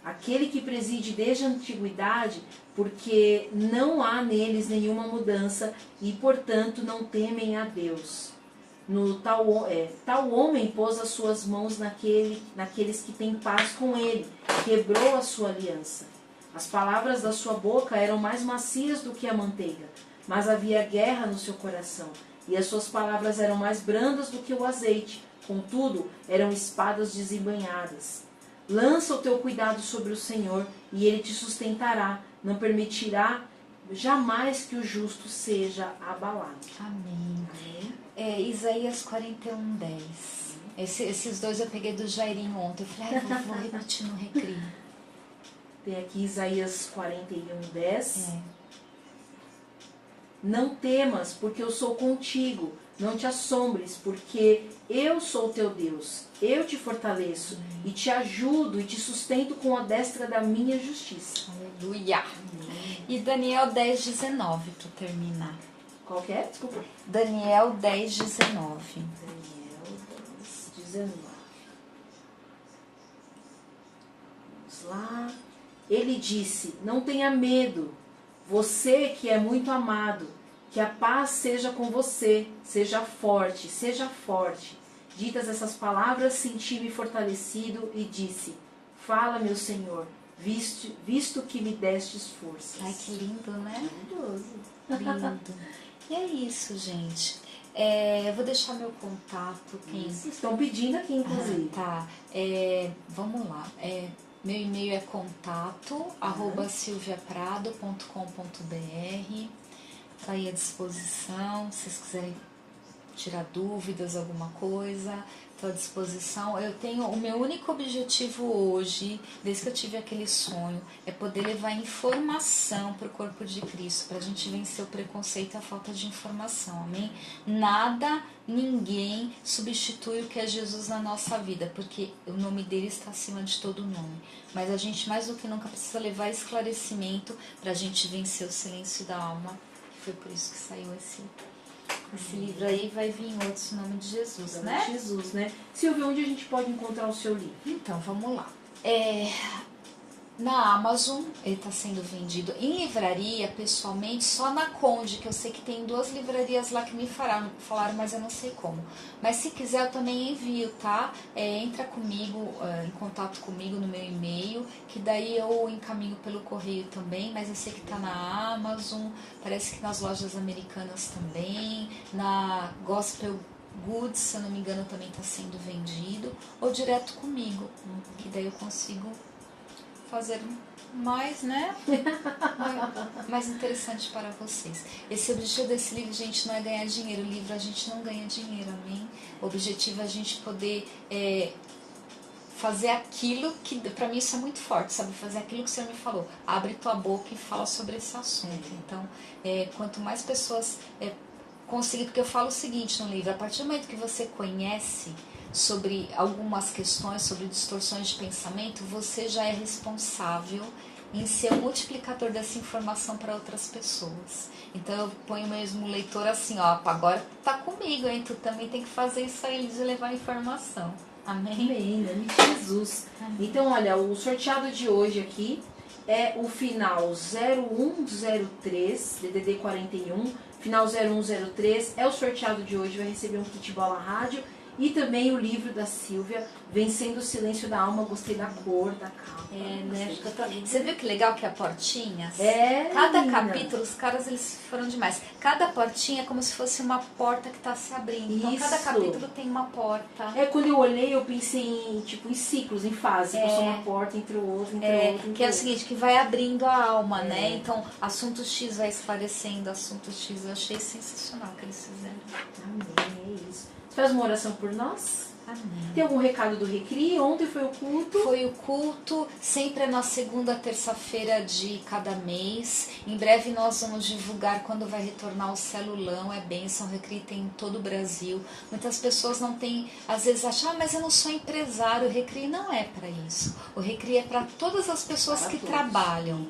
Aquele que preside desde a antiguidade, porque não há neles nenhuma mudança e, portanto, não temem a Deus. Tal homem pôs as suas mãos naqueles que têm paz com ele, quebrou a sua aliança. As palavras da sua boca eram mais macias do que a manteiga, mas havia guerra no seu coração, e as suas palavras eram mais brandas do que o azeite, contudo, eram espadas desembainhadas. Lança o teu cuidado sobre o Senhor e Ele te sustentará. Não permitirá jamais que o justo seja abalado. Amém. Amém? Isaías 41:10. Esses dois eu peguei do Jairinho ontem. Eu falei, vou repetir no Recrio. Tem aqui Isaías 41:10. Não temas, porque eu sou contigo. Não te assombres, porque eu sou teu Deus. Eu te fortaleço e te ajudo e te sustento com a destra da minha justiça. Aleluia. E Daniel 10:19, para terminar. Qual que é? Desculpa. Daniel 10:19. Daniel 10:19. Vamos lá. Ele disse, não tenha medo, você que é muito amado, que a paz seja com você, seja forte, seja forte. Ditas essas palavras, senti-me fortalecido e disse, fala, meu Senhor, visto que me destes forças. Ai, que lindo, né? Maravilhoso. Lindo. E é isso, gente. Eu vou deixar meu contato. Estão pedindo aqui, inclusive. Tá. Vamos lá. Meu e-mail é contato@silviaprado.com.br. Está aí à disposição, se vocês quiserem tirar dúvidas, alguma coisa, estou à disposição. Eu tenho, o meu único objetivo hoje, desde que eu tive aquele sonho, é poder levar informação para o corpo de Cristo, para a gente vencer o preconceito e a falta de informação, amém? Nada, ninguém substitui o que é Jesus na nossa vida, porque o nome dele está acima de todo nome. Mas a gente, mais do que nunca, precisa levar esclarecimento para a gente vencer o silêncio da alma. Foi por isso que saiu esse livro aí, vai vir em outros em nome de Jesus, né? Jesus, né? Silvia, onde a gente pode encontrar o seu livro? Então, vamos lá. Na Amazon, ele está sendo vendido em livraria, pessoalmente, só na Conde, que eu sei que tem 2 livrarias lá que me falaram, mas eu não sei como. Mas se quiser, eu também envio, tá? Entra comigo, em contato comigo no meu e-mail, que daí eu encaminho pelo correio também, mas eu sei que está na Amazon, parece que nas lojas americanas também, na Gospel Goods, se eu não me engano, também está sendo vendido, ou direto comigo, que daí eu consigo fazer mais, né? mais interessante para vocês. Esse objetivo desse livro, gente, não é ganhar dinheiro. O livro a gente não ganha dinheiro, amém? O objetivo é a gente poder fazer aquilo que, para mim isso é muito forte, sabe? Fazer aquilo que o Senhor me falou. Abre tua boca e fala sobre esse assunto. Então, quanto mais pessoas conseguirem, porque eu falo o seguinte no livro, a partir do momento que você conhece sobre algumas questões, sobre distorções de pensamento, você já é responsável em ser o multiplicador dessa informação para outras pessoas. Então eu ponho mesmo o leitor assim, ó, agora tá comigo, hein? Tu também tem que fazer isso aí de levar informação. Amém? Amém, em nome de Jesus. Amém. Então, olha, o sorteado de hoje aqui é o final 0103, DDD 41, final 0103, é o sorteado de hoje, vai receber um kit Bola Rádio. E também o livro da Silvia, Vencendo o Silêncio da Alma. Gostei da cor, da capa. Né? Você viu que legal que é a portinha? Cada capítulo, os caras eles foram demais. Cada portinha é como se fosse uma porta que está se abrindo. Então cada capítulo tem uma porta. Quando eu olhei, eu pensei em ciclos, em fases. Passou uma porta entre o outro, que é o seguinte, que vai abrindo a alma, né? Então, assunto X vai esclarecendo, assunto X. Eu achei sensacional o que eles fizeram. Amém, é isso. Faz uma oração por nós? Amém. Tem algum recado do Recri? Ontem foi o culto? Foi o culto, sempre é na segunda terça-feira de cada mês. Em breve nós vamos divulgar quando vai retornar o celulão, é bênção, o Recri tem em todo o Brasil. Muitas pessoas não têm, às vezes acham, mas eu não sou empresário. O Recri não é para isso. O Recri é para todas as pessoas para que todos trabalham.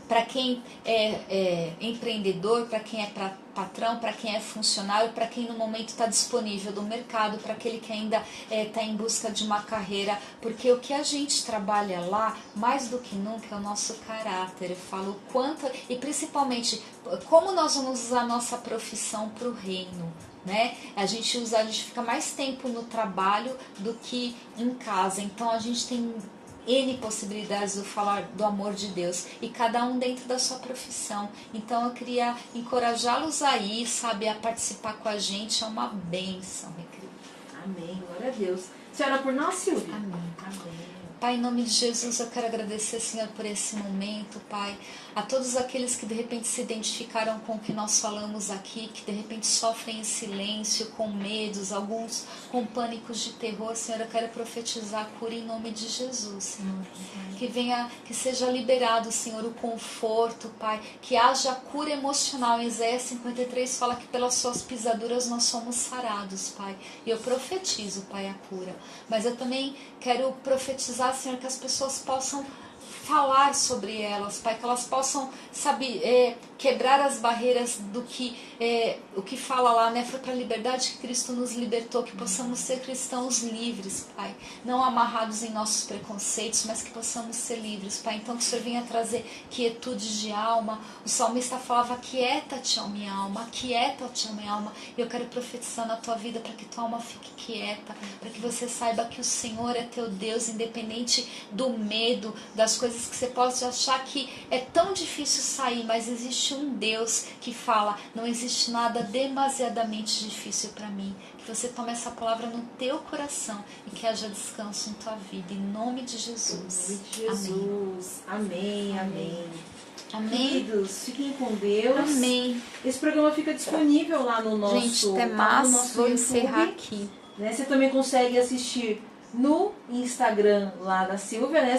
Para quem é empreendedor, para quem é patrão, para quem é funcionário, para quem no momento está disponível do mercado, para aquele que ainda está em busca de uma carreira, porque o que a gente trabalha lá, mais do que nunca, é o nosso caráter. Eu falo o quanto, e principalmente, como nós vamos usar a nossa profissão para o reino. Né? A gente fica mais tempo no trabalho do que em casa, então a gente tem N possibilidades de falar do amor de Deus e cada um dentro da sua profissão. Então eu queria encorajá-los aí, sabe, a participar com a gente. É uma bênção, Recri. Amém, glória a Deus. Senhora, por nós, Silvia. Amém. Amém. Pai, em nome de Jesus, eu quero agradecer, Senhor, por esse momento, Pai. A todos aqueles que de repente se identificaram com o que nós falamos aqui, que de repente sofrem em silêncio, com medos, alguns com pânicos de terror, Senhor, eu quero profetizar a cura em nome de Jesus, Senhor. Que seja liberado, Senhor, o conforto, Pai, que haja cura emocional. Em Isaías 53 fala que pelas suas pisaduras nós somos sarados, Pai. E eu profetizo, Pai, a cura. Mas eu também quero profetizar, Senhor, que as pessoas possam falar sobre elas, Pai, que elas possam, sabe, quebrar as barreiras do que o que fala lá, né? Foi para a liberdade que Cristo nos libertou, que possamos ser cristãos livres, Pai, não amarrados em nossos preconceitos, mas que possamos ser livres, Pai. Então que o Senhor venha trazer quietude de alma. O salmista falava: quieta-te, ó minha alma, quieta-te, ó minha alma. E eu quero profetizar na tua vida para que tua alma fique quieta, para que você saiba que o Senhor é teu Deus, independente do medo, das coisas que você pode achar que é tão difícil sair, mas existe um Deus que fala: não existe nada demasiadamente difícil para mim. Que você tome essa palavra no teu coração e que haja descanso em tua vida, em nome de Jesus. Em nome de Jesus. Amém, amém. Amém. Queridos, fiquem com Deus. Amém. Esse programa fica disponível lá no nosso, gente, até mais. no nosso Vou YouTube, encerrar aqui. né? Você também consegue assistir no Instagram lá da Silvia, né?